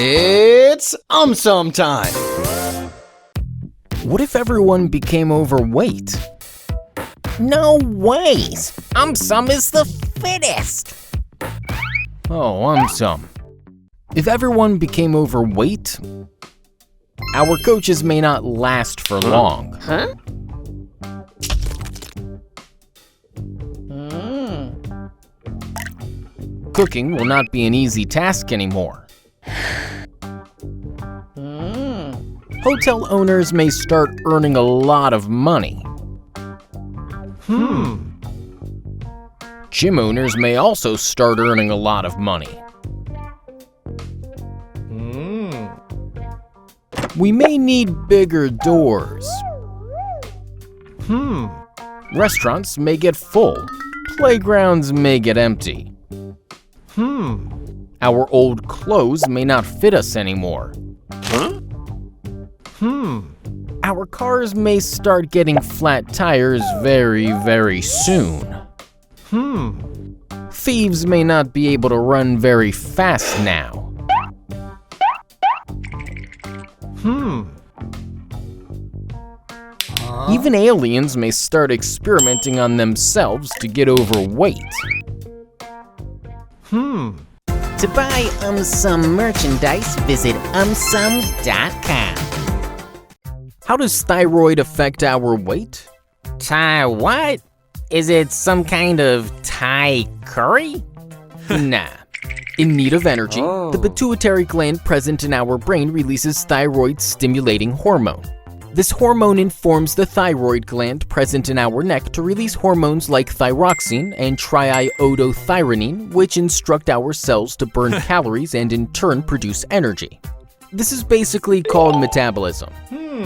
It's AumSum time! What if everyone became overweight? No ways! AumSum is the fittest! Oh, AumSum. If everyone became overweight, our coaches may not last for long. Huh? Cooking will not be an easy task anymore. Hotel owners may start earning a lot of money. Gym owners may also start earning a lot of money. We may need bigger doors. Restaurants may get full. Playgrounds may get empty. Our old clothes may not fit us anymore. Our cars may start getting flat tires very, very soon. Thieves may not be able to run very fast now. Even aliens may start experimenting on themselves to get overweight. To buy AumSum merchandise, visit AumSum.com. How does thyroid affect our weight? What? Is it some kind of Thai curry? Nah. In need of energy, the pituitary gland present in our brain releases thyroid-stimulating hormone. This hormone informs the thyroid gland present in our neck to release hormones like thyroxine and triiodothyronine, which instruct our cells to burn calories and in turn produce energy. This is basically called metabolism.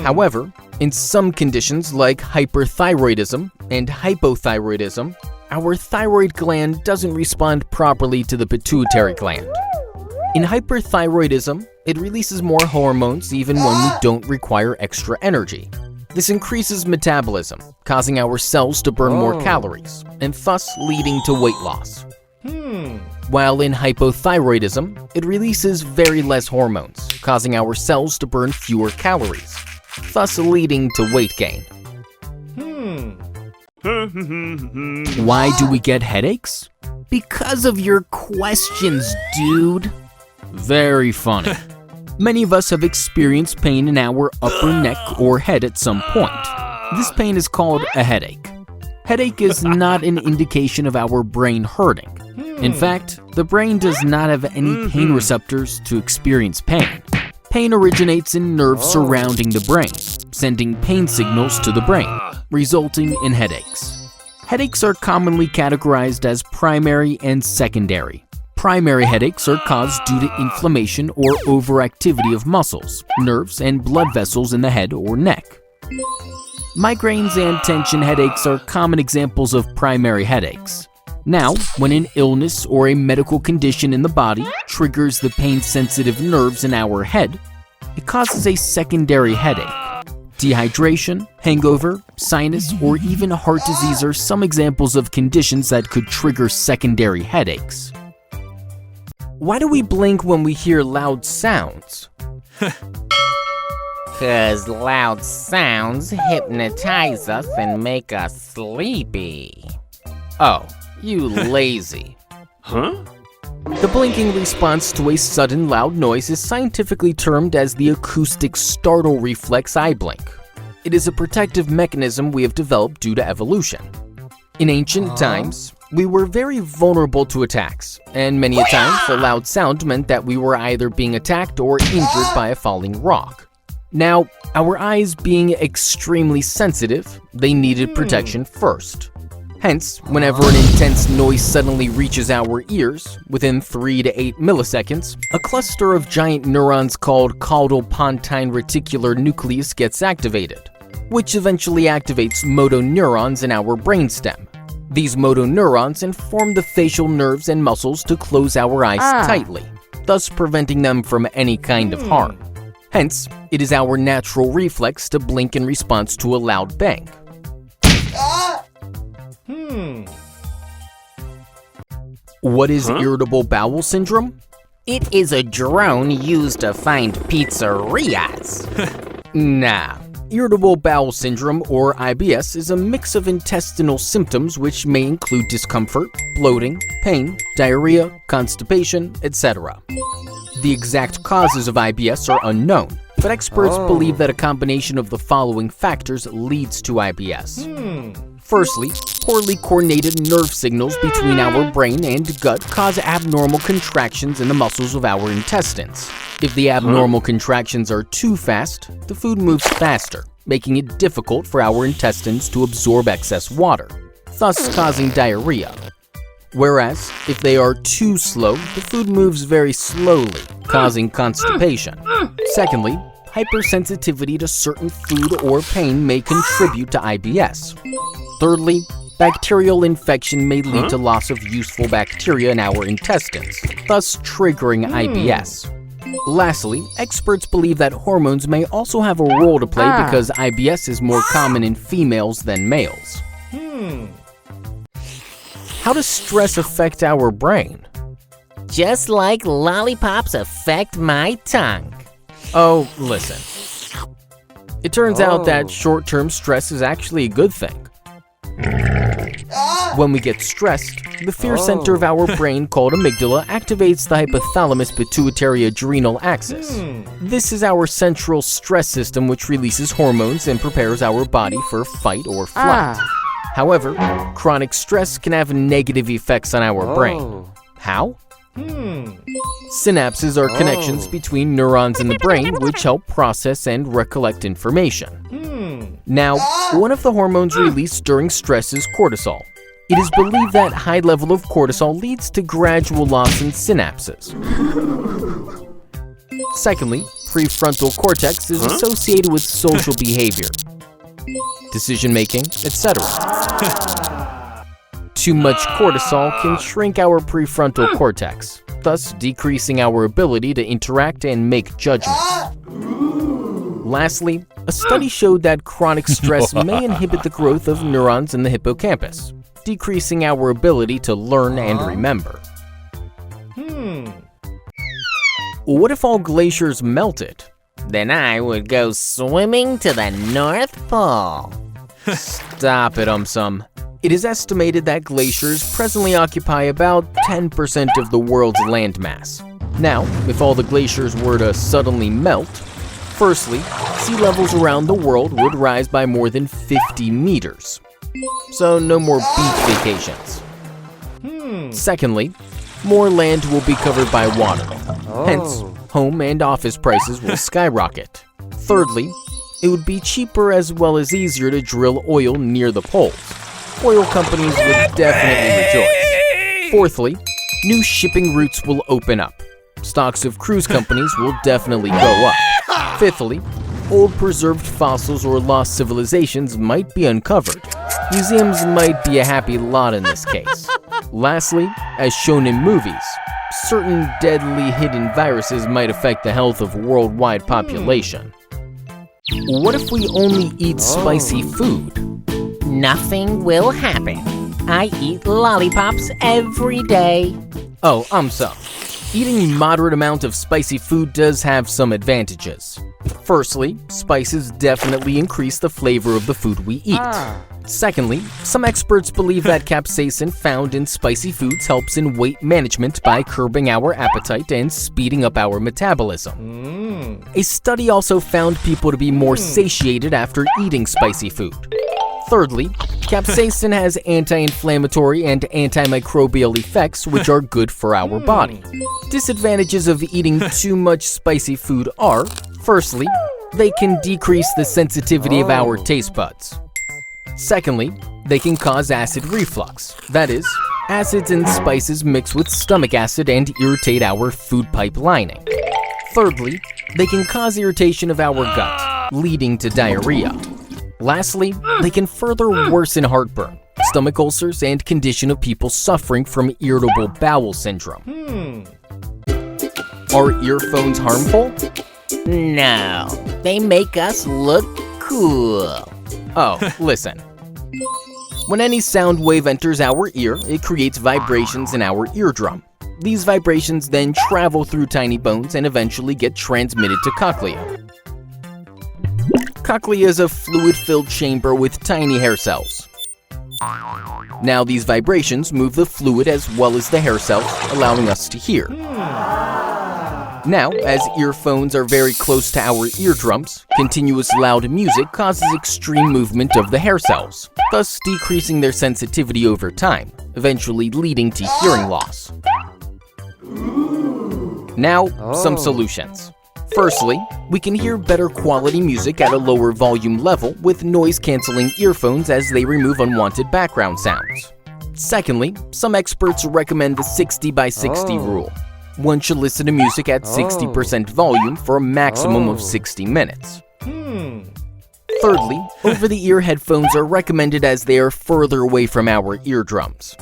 However, in some conditions like hyperthyroidism and hypothyroidism, our thyroid gland doesn't respond properly to the pituitary gland. In hyperthyroidism, it releases more hormones even when we don't require extra energy. This increases metabolism, causing our cells to burn more calories, and thus leading to weight loss. While in hypothyroidism, it releases very less hormones, causing our cells to burn fewer calories, thus leading to weight gain. Why do we get headaches? Because of your questions, dude. Very funny. Many of us have experienced pain in our upper neck or head at some point. This pain is called a headache. Headache is not an indication of our brain hurting. In fact, the brain does not have any pain receptors to experience pain. Pain originates in nerves surrounding the brain, sending pain signals to the brain, resulting in headaches. Headaches are commonly categorized as primary and secondary. Primary headaches are caused due to inflammation or overactivity of muscles, nerves, and blood vessels in the head or neck. Migraines and tension headaches are common examples of primary headaches. Now, when an illness or a medical condition in the body triggers the pain-sensitive nerves in our head, it causes a secondary headache. Dehydration, hangover, sinus, or even heart disease are some examples of conditions that could trigger secondary headaches. Why do we blink when we hear loud sounds? 'Cause loud sounds hypnotize us and make us sleepy. Oh, you lazy. The blinking response to a sudden loud noise is scientifically termed as the acoustic startle reflex eye blink. It is a protective mechanism we have developed due to evolution. In ancient times, we were very vulnerable to attacks, and many a time the loud sound meant that we were either being attacked or injured by a falling rock. Now, our eyes being extremely sensitive, they needed protection first. Hence, whenever an intense noise suddenly reaches our ears, within 3 to 8 milliseconds, a cluster of giant neurons called caudal pontine reticular nucleus gets activated, which eventually activates motoneurons in our brainstem. These motoneurons inform the facial nerves and muscles to close our eyes tightly, thus preventing them from any kind of harm. Hence, it is our natural reflex to blink in response to a loud bang. What is irritable bowel syndrome? It is a drone used to find pizzerias. Nah. Irritable bowel syndrome, or IBS, is a mix of intestinal symptoms which may include discomfort, bloating, pain, diarrhea, constipation, etc. The exact causes of IBS are unknown, but experts believe that a combination of the following factors leads to IBS. Firstly, poorly coordinated nerve signals between our brain and gut cause abnormal contractions in the muscles of our intestines. If the abnormal contractions are too fast, the food moves faster, making it difficult for our intestines to absorb excess water, thus causing diarrhea. Whereas, if they are too slow, the food moves very slowly, causing constipation. Secondly, hypersensitivity to certain food or pain may contribute to IBS. Thirdly, bacterial infection may lead to loss of useful bacteria in our intestines, thus triggering IBS. Lastly, experts believe that hormones may also have a role to play because IBS is more common in females than males. How does stress affect our brain? Just like lollipops affect my tongue. Oh, listen. It turns out that short-term stress is actually a good thing. When we get stressed, the fear center of our brain called amygdala activates the hypothalamus pituitary adrenal axis. This is our central stress system which releases hormones and prepares our body for fight or flight. However, chronic stress can have negative effects on our brain. How? Synapses are connections between neurons in the brain which help process and recollect information. Now, one of the hormones released during stress is cortisol. It is believed that high level of cortisol leads to gradual loss in synapses. Secondly, prefrontal cortex is associated with social behavior, decision-making, etc. Too much cortisol can shrink our prefrontal cortex, thus decreasing our ability to interact and make judgments. Lastly, a study showed that chronic stress may inhibit the growth of neurons in the hippocampus, decreasing our ability to learn and remember. What if all glaciers melted? Then I would go swimming to the North Pole. Stop it, AumSum. It is estimated that glaciers presently occupy about 10% of the world's landmass. Now, if all the glaciers were to suddenly melt, firstly, sea levels around the world would rise by more than 50 meters. So no more beach vacations. Secondly, more land will be covered by water. Hence, home and office prices will skyrocket. Thirdly, it would be cheaper as well as easier to drill oil near the poles. Oil companies would definitely rejoice. Fourthly, new shipping routes will open up. Stocks of cruise companies will definitely go up. Fifthly, old preserved fossils or lost civilizations might be uncovered. Museums might be a happy lot in this case. Lastly, as shown in movies, certain deadly hidden viruses might affect the health of worldwide population. What if we only eat spicy food? Nothing will happen. I eat lollipops every day. Oh, AumSum. Eating moderate amount of spicy food does have some advantages. Firstly, spices definitely increase the flavor of the food we eat. Secondly, some experts believe that capsaicin found in spicy foods helps in weight management by curbing our appetite and speeding up our metabolism. A study also found people to be more satiated after eating spicy food. Thirdly, capsaicin has anti-inflammatory and antimicrobial effects which are good for our body. Disadvantages of eating too much spicy food are, firstly, they can decrease the sensitivity of our taste buds. Secondly, they can cause acid reflux. That is, acids and spices mix with stomach acid and irritate our food pipe lining. Thirdly, they can cause irritation of our gut, leading to diarrhea. Lastly, they can further worsen heartburn, stomach ulcers, and condition of people suffering from irritable bowel syndrome. Are earphones harmful? No, they make us look cool. Oh, listen. When any sound wave enters our ear, it creates vibrations in our eardrum. These vibrations then travel through tiny bones and eventually get transmitted to cochlea. Cochlea is a fluid-filled chamber with tiny hair cells. Now these vibrations move the fluid as well as the hair cells, allowing us to hear. Now, as earphones are very close to our eardrums, continuous loud music causes extreme movement of the hair cells, thus decreasing their sensitivity over time, eventually leading to hearing loss. Now, some solutions. Firstly, we can hear better quality music at a lower volume level with noise-canceling earphones as they remove unwanted background sounds. Secondly, some experts recommend the 60 by 60 rule. One should listen to music at 60% volume for a maximum of 60 minutes. Thirdly, over-the-ear headphones are recommended as they are further away from our eardrums.